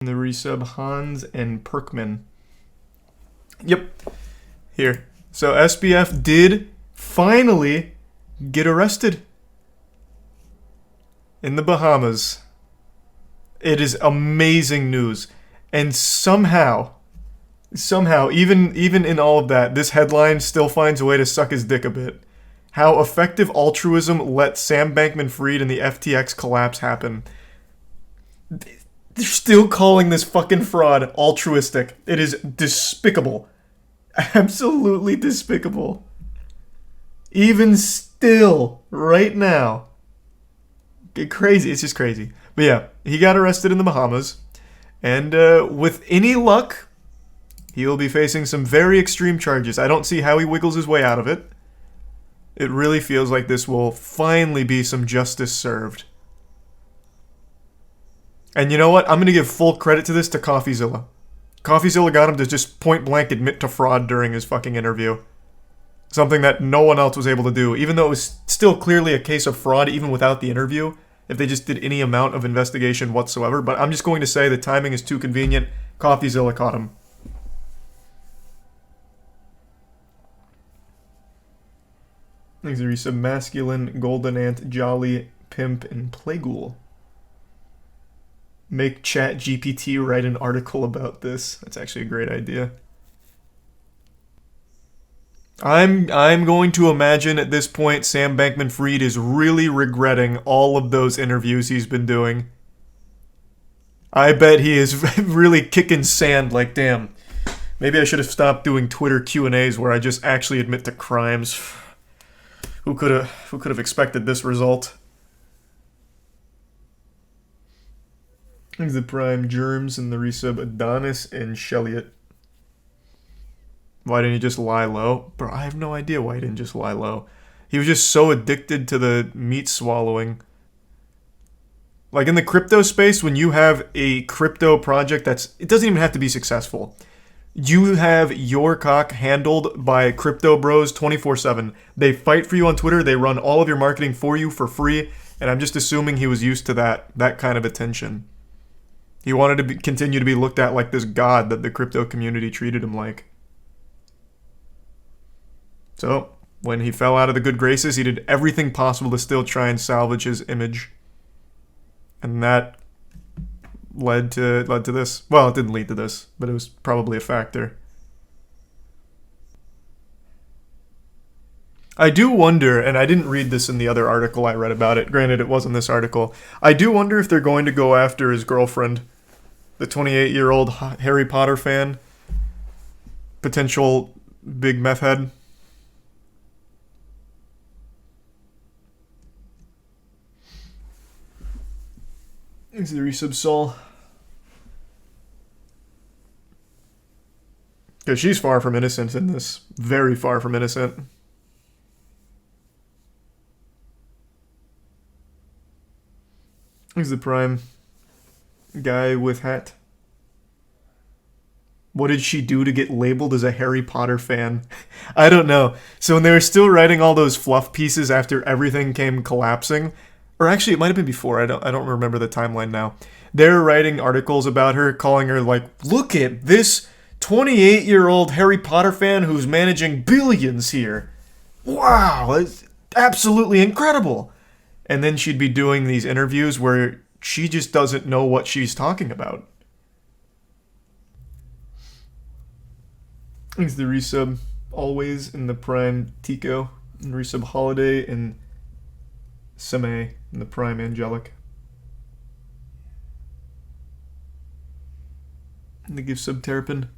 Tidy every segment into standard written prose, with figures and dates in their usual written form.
The resub Hans and Perkman. Yep. Here. So SBF did finally get arrested in the Bahamas. It is amazing news. And somehow, even in all of that, this headline still finds a way to suck his dick a bit. How effective altruism let Sam Bankman-Fried and the FTX collapse happen. They're still calling this fucking fraud altruistic. It is despicable. Absolutely despicable. Even still, right now. Crazy. It's just crazy. But yeah, he got arrested in the Bahamas. And with any luck, he will be facing some very extreme charges. I don't see how he wiggles his way out of it. It really feels like this will finally be some justice served. And you know what? I'm going to give full credit to this to Coffeezilla. Coffeezilla got him to just point blank admit to fraud during his fucking interview. Something that no one else was able to do, even though it was still clearly a case of fraud even without the interview, if they just did any amount of investigation whatsoever. But I'm just going to say the timing is too convenient. Coffeezilla caught him. These are some masculine, golden ant, jolly, pimp, and playghoul. Make ChatGPT write an article about this. That's actually a great idea. I'm going to imagine at this point Sam Bankman-Fried is really regretting all of those interviews he's been doing. I bet he is really kicking sand like, damn, maybe I should have stopped doing Twitter Q&As where I just actually admit to crimes. Who could have expected this result? The prime germs and the resub Adonis and Shelliot. Why didn't he just lie low? Bro, I have no idea why he didn't just lie low. He was just so addicted to the meat swallowing. Like in the crypto space, when you have a crypto project it doesn't even have to be successful. You have your cock handled by crypto bros 24/7. They fight for you on Twitter. They run all of your marketing for you for free. And I'm just assuming he was used to that kind of attention. He wanted to continue to be looked at like this god that the crypto community treated him like. So, when he fell out of the good graces, he did everything possible to still try and salvage his image. And that led to this. Well, it didn't lead to this, but it was probably a factor. I do wonder, and I didn't read this in the other article I read about it. Granted, it wasn't this article. I do wonder if they're going to go after his girlfriend, the 28-year-old Harry Potter fan, potential big meth head. Is the resub Sol? Because she's far from innocent in this. Very far from innocent. He's the prime guy with hat. What did she do to get labeled as a Harry Potter fan? I don't know. So when they were still writing all those fluff pieces after everything came collapsing, or actually it might have been before, I don't remember the timeline now. They're writing articles about her, calling her like, look at this 28-year-old Harry Potter fan who's managing billions here. Wow, it's absolutely incredible. And then she'd be doing these interviews where she just doesn't know what she's talking about. It's the resub Always in the prime Tico, and resub Holiday and Seme in the prime Angelic. And they give sub Terrapin.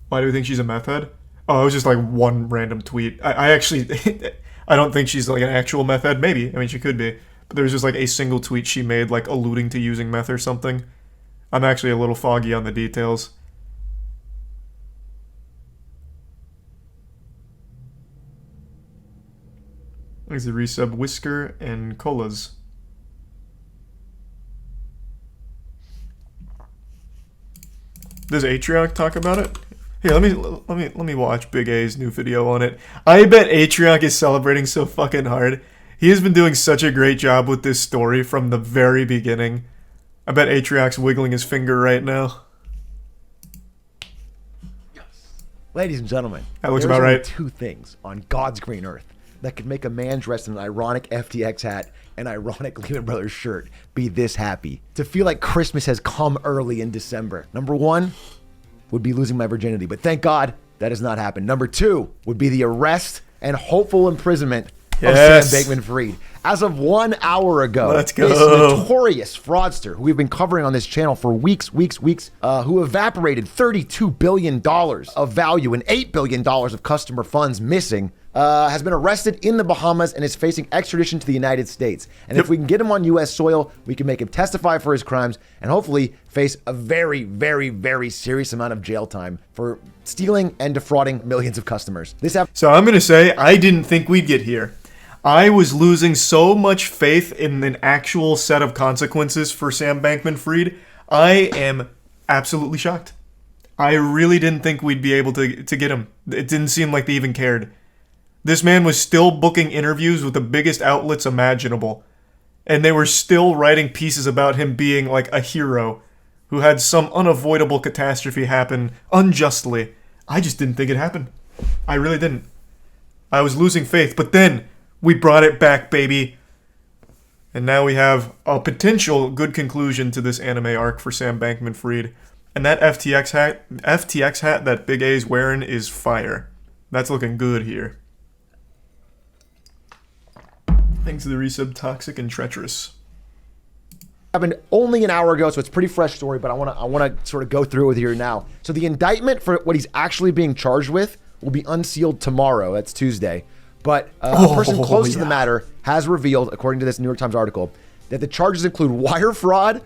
Why do we think she's a meth head? Oh, it was just like one random tweet. I actually, I don't think she's like an actual meth head. Maybe. I mean, she could be. But there was just like a single tweet she made like alluding to using meth or something. I'm actually a little foggy on the details. There's the resub Whisker and Colas. Does Atrioc talk about it? Here, let me watch Big A's new video on it. I bet Atrioc is celebrating so fucking hard. He has been doing such a great job with this story from the very beginning. I bet Atrioc's wiggling his finger right now. Ladies and gentlemen, that looks about right. Two things on God's green earth that could make a man dressed in an ironic FTX hat and ironic Lehman Brothers shirt be this happy. To feel like Christmas has come early in December. Number one would be losing my virginity, but thank God that has not happened. Number two would be the arrest and hopeful imprisonment of Sam Bankman-Fried. As of 1 hour ago, let's go. This notorious fraudster who we've been covering on this channel for weeks, who evaporated $32 billion of value and $8 billion of customer funds missing, has been arrested in the Bahamas and is facing extradition to the United States. And if we can get him on U.S. soil, we can make him testify for his crimes and hopefully face a very, very, very serious amount of jail time for stealing and defrauding millions of customers. So I'm going to say I didn't think we'd get here. I was losing so much faith in an actual set of consequences for Sam Bankman-Fried. I am absolutely shocked. I really didn't think we'd be able to get him. It didn't seem like they even cared. This man was still booking interviews with the biggest outlets imaginable. And they were still writing pieces about him being like a hero who had some unavoidable catastrophe happen unjustly. I just didn't think it happened. I really didn't. I was losing faith, but then we brought it back, baby. And now we have a potential good conclusion to this anime arc for Sam Bankman-Fried. And that FTX hat that Big A's wearing is fire. That's looking good here. Thanks to the resub, toxic and treacherous. Happened only an hour ago, so it's a pretty fresh story, but I want to sort of go through it with you now. So the indictment for what he's actually being charged with will be unsealed tomorrow. That's Tuesday. But a person close to the matter has revealed, according to this New York Times article, that the charges include wire fraud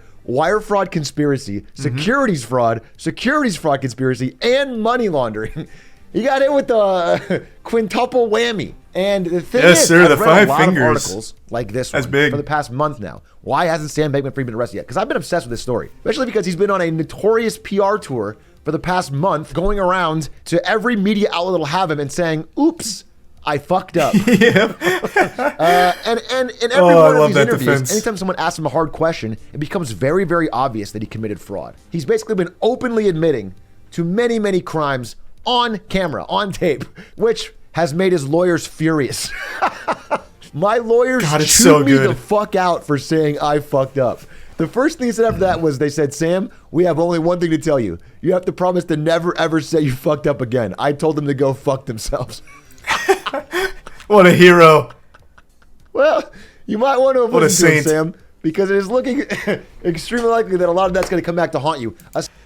conspiracy, securities fraud conspiracy, and money laundering. He got hit with the quintuple whammy. And the thing is, sir, I've the read 5 a lot fingers. of articles like this one for the past month now. Why hasn't Sam Bankman-Fried been arrested yet? Because I've been obsessed with this story, especially because he's been on a notorious PR tour for the past month, going around to every media outlet that'll have him and saying, "Oops, I fucked up." And in every one of these interviews, anytime someone asks him a hard question, it becomes very, very obvious that he committed fraud. He's basically been openly admitting to many, many crimes on camera, on tape, which has made his lawyers furious. My lawyers chewed me the fuck out for saying I fucked up. The first thing he said after that was, they said, "Sam, we have only one thing to tell you. You have to promise to never, ever say you fucked up again." I told them to go fuck themselves. What a hero. Well, you might want to listen to him, Sam, because it is looking extremely likely that a lot of that's going to come back to haunt you.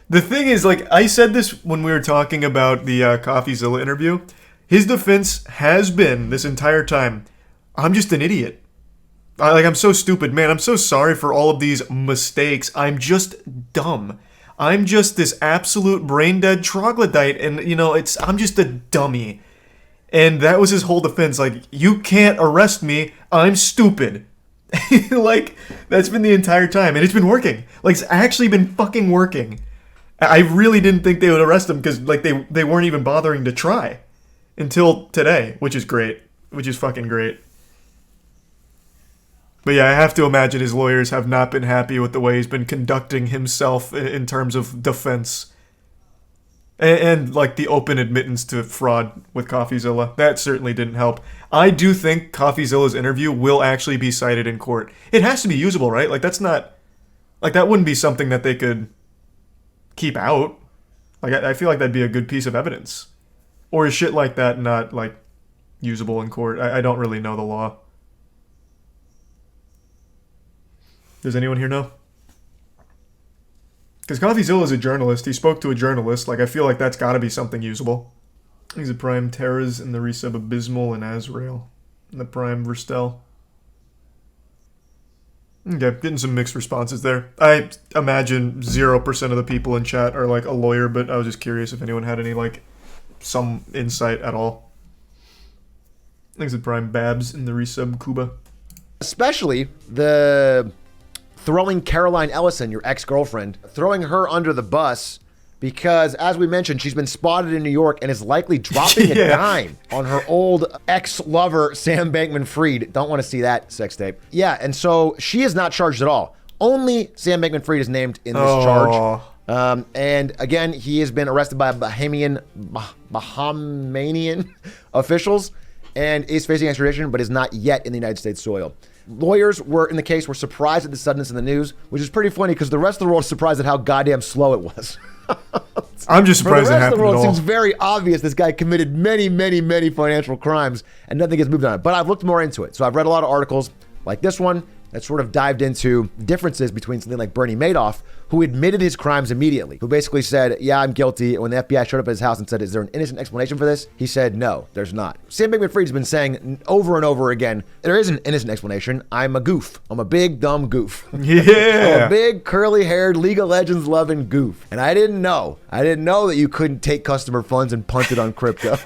The thing is, like, I said this when we were talking about the Coffeezilla interview. His defense has been, this entire time, I'm just an idiot. I'm so stupid, man. I'm so sorry for all of these mistakes. I'm just dumb. I'm just this absolute brain-dead troglodyte, and, I'm just a dummy. And that was his whole defense. Like, you can't arrest me. I'm stupid. Like, that's been the entire time. And it's been working. Like, it's actually been fucking working. I really didn't think they would arrest him because, like, they weren't even bothering to try. Until today, which is great. Which is fucking great. But yeah, I have to imagine his lawyers have not been happy with the way he's been conducting himself in terms of defense. And like the open admittance to fraud with Coffeezilla. That certainly didn't help. I do think Coffeezilla's interview will actually be cited in court. It has to be usable, right? Like that's not... Like that wouldn't be something that they could keep out. Like I feel like that'd be a good piece of evidence. Or is shit like that not like usable in court? I don't really know the law. Does anyone here know? Because Coffeezilla is a journalist. He spoke to a journalist. Like, I feel like that's got to be something usable. He's a Prime Terras in the resub Abysmal and Azrael. And the Prime Verstel. Okay, getting some mixed responses there. I imagine 0% of the people in chat are like a lawyer, but I was just curious if anyone had any like some insight at all. Thanks to Prime Babs in the resub Cuba. Especially the throwing Caroline Ellison, your ex-girlfriend, throwing her under the bus because, as we mentioned, she's been spotted in New York and is likely dropping a dime on her old ex-lover, Sam Bankman-Fried. Don't want to see that sex tape. Yeah, and so she is not charged at all. Only Sam Bankman-Fried is named in this charge. And again, he has been arrested by Bahamian officials and is facing extradition, but is not yet in the United States soil. Lawyers in the case were surprised at the suddenness in the news, which is pretty funny because the rest of the world is surprised at how goddamn slow it was. I'm just surprised it happened at all. For the rest of the world, it seems very obvious this guy committed many, many, many financial crimes and nothing gets moved on it. But I've looked more into it. So I've read a lot of articles like this one that sort of dived into differences between something like Bernie Madoff, who admitted his crimes immediately, who basically said, yeah, I'm guilty. And when the FBI showed up at his house and said, is there an innocent explanation for this? He said, no, there's not. Sam Bankman-Fried has been saying over and over again, there is an innocent explanation. I'm a goof. I'm a big, dumb goof. Yeah. I'm a big, curly-haired, League of Legends loving goof. And I didn't know. I didn't know that you couldn't take customer funds and punt it on crypto.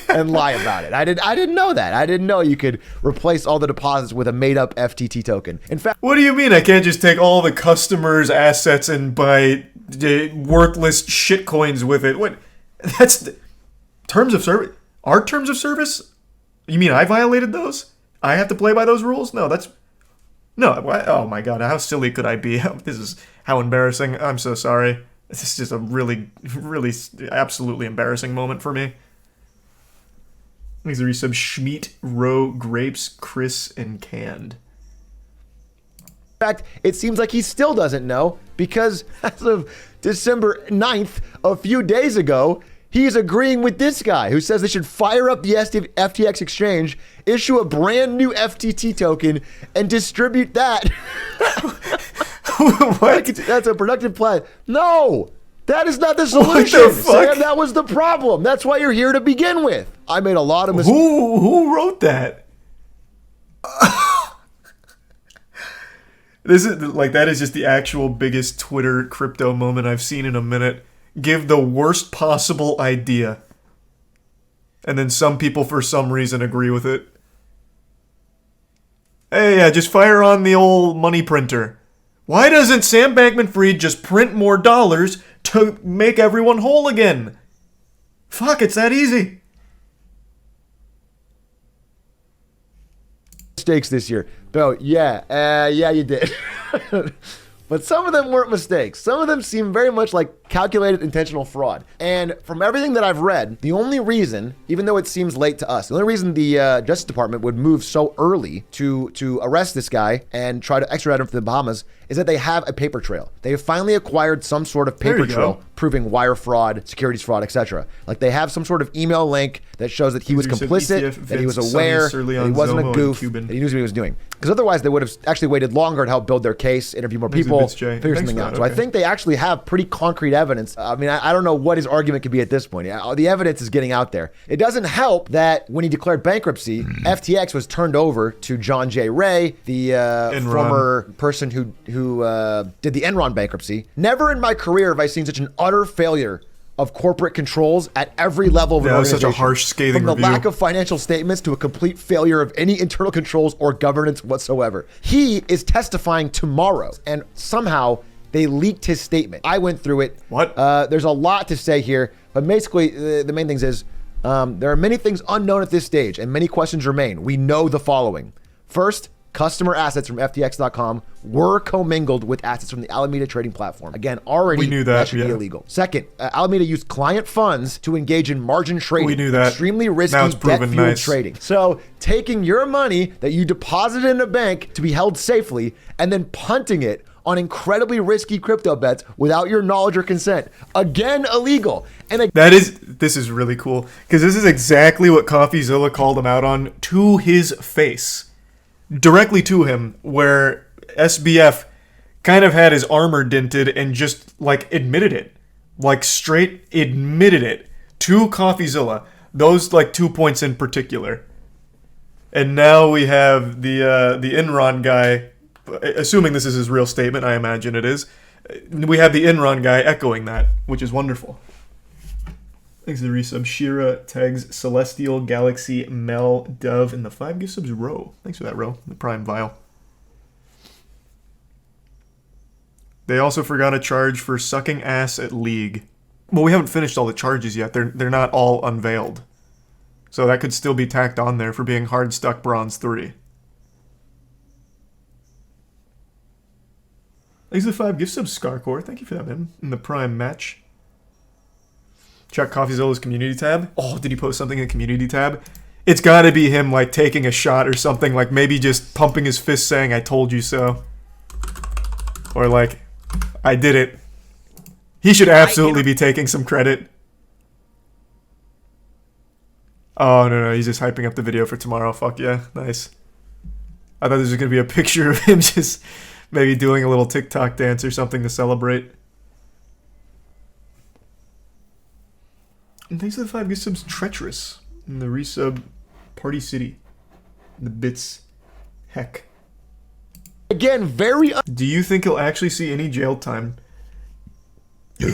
And lie about it. I didn't know that. I didn't know you could replace all the deposits with a made-up FTT token. In fact, what do you mean I can't just take all the customers' assets and buy worthless shitcoins with it? What? That's terms of service. Our terms of service? You mean I violated those? I have to play by those rules? No, that's no. Oh my god, how silly could I be? This is how embarrassing. I'm so sorry. This is just a really, really, absolutely embarrassing moment for me. These are some Schmeat, Roe, Grapes, Chris, and Canned. In fact, it seems like he still doesn't know because as of December 9th, a few days ago, he is agreeing with this guy who says they should fire up the FTX exchange, issue a brand new FTT token, and distribute that. What? That's a productive plan. No! That is not the solution. What the fuck? Sam, that was the problem. That's why you're here to begin with. I made a lot of mistakes. Who wrote that? This is like that is just the actual biggest Twitter crypto moment I've seen in a minute. Give the worst possible idea, and then some people for some reason agree with it. Hey, yeah, just fire on the old money printer. Why doesn't Sam Bankman-Fried just print more dollars to make everyone whole again? Fuck, it's that easy. Mistakes this year. Bro, yeah, you did. But some of them weren't mistakes. Some of them seem very much like calculated intentional fraud. And from everything that I've read, the only reason, even though it seems late to us, the only reason the Justice Department would move so early to arrest this guy and try to extradite him to the Bahamas is that they have a paper trail. They have finally acquired some sort of paper trail proving wire fraud, securities fraud, etc. Like they have some sort of email link that shows that he was complicit, that he was aware, that he wasn't a goof, that he knew what he was doing. Because otherwise they would have actually waited longer to help build their case, interview more people, figure something out. So I think they actually have pretty concrete evidence. I mean, I don't know what his argument could be at this point. The evidence is getting out there. It doesn't help that when he declared bankruptcy, FTX was turned over to John J. Ray, the former person who did the Enron bankruptcy. Never in my career have I seen such an utter failure of corporate controls at every level of an organization. Such a harsh, scathing review. From the lack of financial statements to a complete failure of any internal controls or governance whatsoever. He is testifying tomorrow, and somehow they leaked his statement. I went through it. What? There's a lot to say here, but basically the main things is there are many things unknown at this stage, and many questions remain. We know the following. First, customer assets from FTX.com were commingled with assets from the Alameda trading platform. Again, already we knew that should be illegal. Second, Alameda used client funds to engage in margin trading. We knew that. Extremely risky debt-fueled trading. So taking your money that you deposited in a bank to be held safely and then punting it on incredibly risky crypto bets without your knowledge or consent. Again, illegal. And this is really cool because this is exactly what Coffeezilla called him out on to his face. Directly to him, where SBF kind of had his armor dented and just like admitted it, like straight admitted it to Coffeezilla. Those like 2 points in particular. And now we have the Enron guy, assuming this is his real statement, I imagine it is. We have the Enron guy echoing that, which is wonderful. Thanks to the resub. Shira, Tegs, Celestial, Galaxy, Mel, Dove, and the 5 gift subs, Ro. Thanks for that, Ro. The Prime Vial. They also forgot a charge for sucking ass at League. Well, we haven't finished all the charges yet. They're not all unveiled. So that could still be tacked on there for being hard stuck Bronze 3. Thanks for the 5 gift subs, Scarcore. Thank you for that, man. In the Prime match. Check Coffeezilla's community tab. Oh, did he post something in the community tab? It's gotta be him, like, taking a shot or something. Like, maybe just pumping his fist saying, I told you so. Or, like, I did it. He should absolutely be taking some credit. Oh, no, he's just hyping up the video for tomorrow. Fuck yeah. Nice. I thought this was gonna be a picture of him just maybe doing a little TikTok dance or something to celebrate. And thanks to the 5 gift subs, Treacherous. And the resub, Party City. The bits. Heck. Again, very... Do you think he'll actually see any jail time?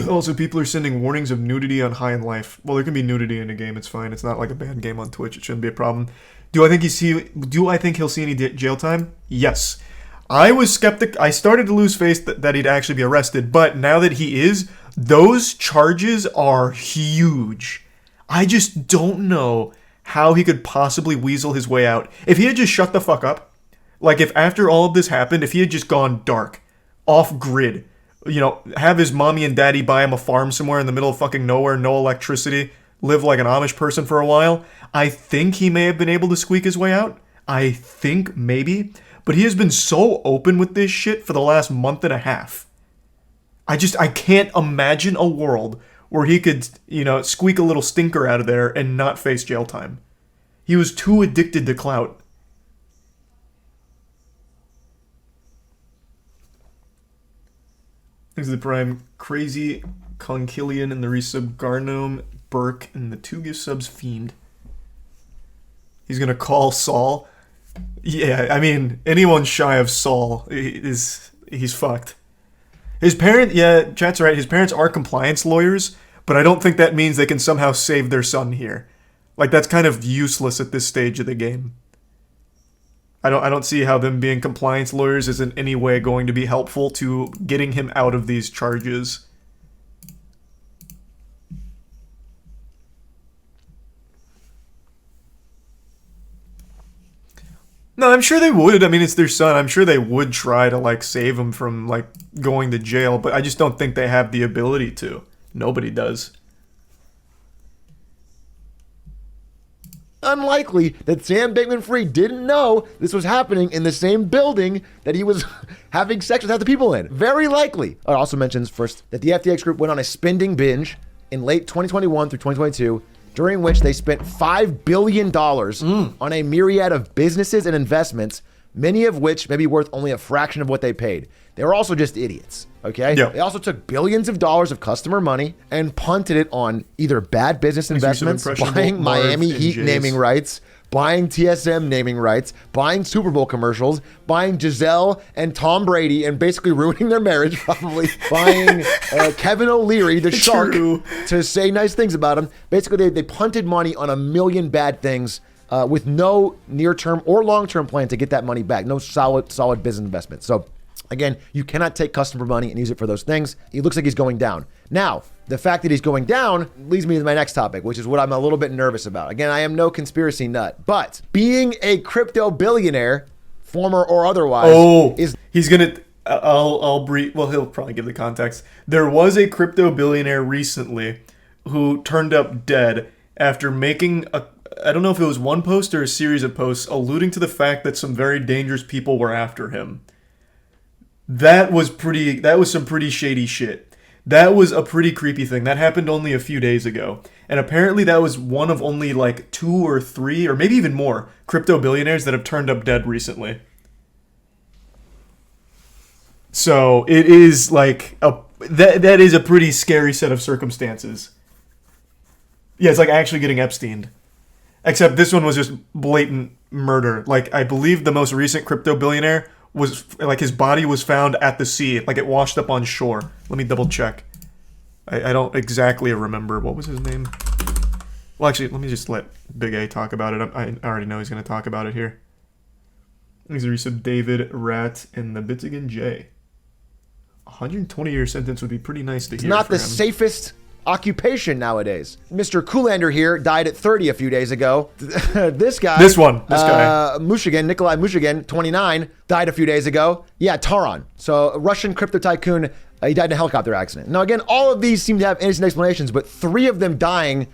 Also, people are sending warnings of nudity on High in Life. Well, there can be nudity in a game, it's fine. It's not like a banned game on Twitch, it shouldn't be a problem. Do I think he'll see any jail time? Yes. I was skeptic. I started to lose faith that he'd actually be arrested, but now that he is, those charges are huge. I just don't know how he could possibly weasel his way out. If he had just shut the fuck up, like if after all of this happened, if he had just gone dark, off grid, you know, have his mommy and daddy buy him a farm somewhere in the middle of fucking nowhere, no electricity, live like an Amish person for a while, I think he may have been able to squeak his way out. I think maybe. But he has been so open with this shit for the last month and a half. I can't imagine a world where he could, you know, squeak a little stinker out of there and not face jail time. He was too addicted to clout. Thanks to the Prime, Crazy Concilian and the resub, Garnome, Burke, and the 2 gift subs, Fiend. He's gonna call Saul. Yeah, I mean, anyone shy of Saul he's fucked. His parent, yeah, chat's right, his parents are compliance lawyers, but I don't think that means they can somehow save their son here. Like, that's kind of useless at this stage of the game. I don't see how them being compliance lawyers is in any way going to be helpful to getting him out of these charges. No, I'm sure they would. I mean, it's their son. I'm sure they would try to, like, save him from, like, going to jail, but I just don't think they have the ability to. Nobody does. Unlikely that Sam Bankman-Fried didn't know this was happening in the same building that he was having sex with other people in. Very likely. It also mentions first that the FTX group went on a spending binge in late 2021 through 2022, during which they spent $5 billion on a myriad of businesses and investments, many of which may be worth only a fraction of what they paid. They were also just idiots, okay? Yeah. They also took billions of dollars of customer money and punted it on either bad business investments, buying Miami Heat naming rights, buying TSM naming rights, buying Super Bowl commercials, buying Giselle and Tom Brady and basically ruining their marriage, probably buying Kevin O'Leary, the shark, to say nice things about him. Basically, they punted money on a million bad things with no near-term or long-term plan to get that money back. No solid business investment. So again, you cannot take customer money and use it for those things. It looks like he's going down. Now, the fact that he's going down leads me to my next topic, which is what I'm a little bit nervous about. Again, I am no conspiracy nut, but being a crypto billionaire, former or otherwise, he's gonna. I'll brief. Well, he'll probably give the context. There was a crypto billionaire recently who turned up dead after making a. I don't know if it was one post or a series of posts alluding to the fact that some very dangerous people were after him. That was some pretty shady shit. That was a pretty creepy thing. That happened only a few days ago. And apparently that was one of only like 2 or 3, or maybe even more, crypto billionaires that have turned up dead recently. So it is like that is a pretty scary set of circumstances. Yeah, it's like actually getting Epsteined. Except this one was just blatant murder. Like, I believe the most recent crypto billionaire was, like, his body was found at the sea. Like, it washed up on shore. Let me double check. I don't exactly remember. What was his name? Well, actually, let me just let Big A talk about it. I already know he's going to talk about it here. He's a resub David, Rat, and the Bitzigan J. 120-year sentence would be pretty nice to hear. It's not the safest occupation nowadays. Mr. Koolander here died at 30 a few days ago. This guy. This guy. Mushigan, Nikolai Mushigan, 29, died a few days ago. Yeah, Taran. So a Russian crypto tycoon, he died in a helicopter accident. Now again, all of these seem to have innocent explanations, but 3 of them dying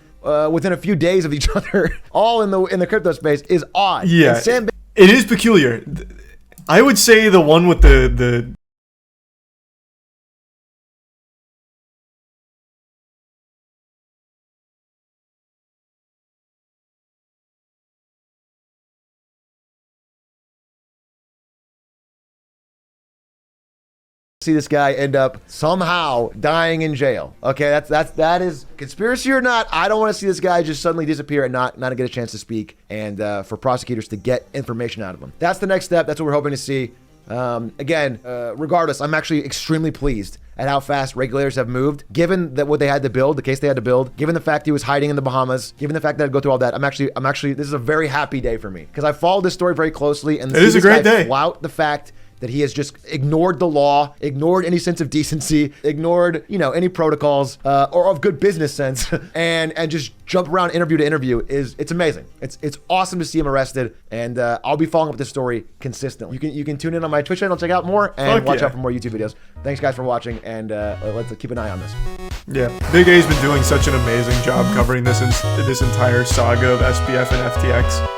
within a few days of each other, all in the crypto space, is odd. Yeah, it is peculiar. I would say the one with the see this guy end up somehow dying in jail. Okay, that is conspiracy or not. I don't want to see this guy just suddenly disappear and not get a chance to speak, and for prosecutors to get information out of him. That's the next step. That's what we're hoping to see. Again, regardless, I'm actually extremely pleased at how fast regulators have moved, given that what they had to build, the case they had to build, given the fact he was hiding in the Bahamas, given the fact that I'd go through all that. I'm actually, this is a very happy day for me because I followed this story very closely, and it is a great day. Flout the fact that he has just ignored the law, ignored any sense of decency, ignored, any protocols or of good business sense, and just jump around interview to interview. It's amazing. It's awesome to see him arrested, and I'll be following up with this story consistently. You can tune in on my Twitch channel, check out more, and watch out for more YouTube videos. Thanks guys for watching, and let's keep an eye on this. Yeah, Big A's been doing such an amazing job covering this entire saga of SBF and FTX.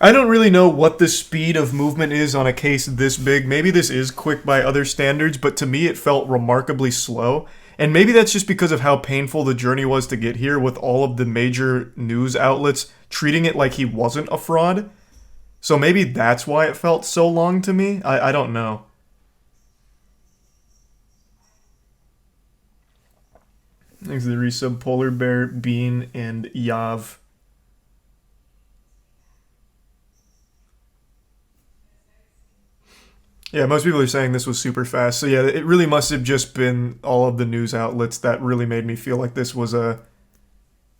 I don't really know what the speed of movement is on a case this big. Maybe this is quick by other standards, but to me it felt remarkably slow. And maybe that's just because of how painful the journey was to get here, with all of the major news outlets treating it like he wasn't a fraud. So maybe that's why it felt so long to me. I don't know. Thanks to the resub Polar Bear, Bean, and Yav. Yeah, most people are saying this was super fast. So yeah, it really must have just been all of the news outlets that really made me feel like this was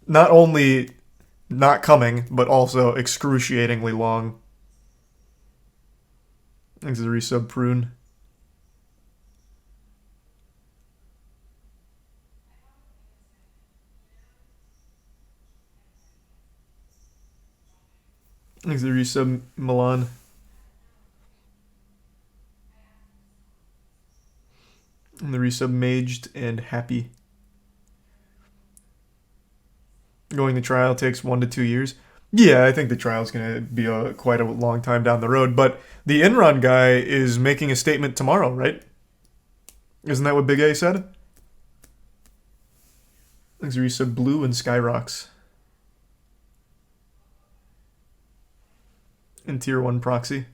not only not coming, but also excruciatingly long. Thanks to the resub Prune. Thanks to the resub Milan. And the resub Maged and Happy. Going to trial takes 1 to 2 years. Yeah, I think the trial's going to be quite a long time down the road. But the Enron guy is making a statement tomorrow, right? Isn't that what Big A said? Thanks to resub Blue and Skyrocks. And Tier 1 Proxy.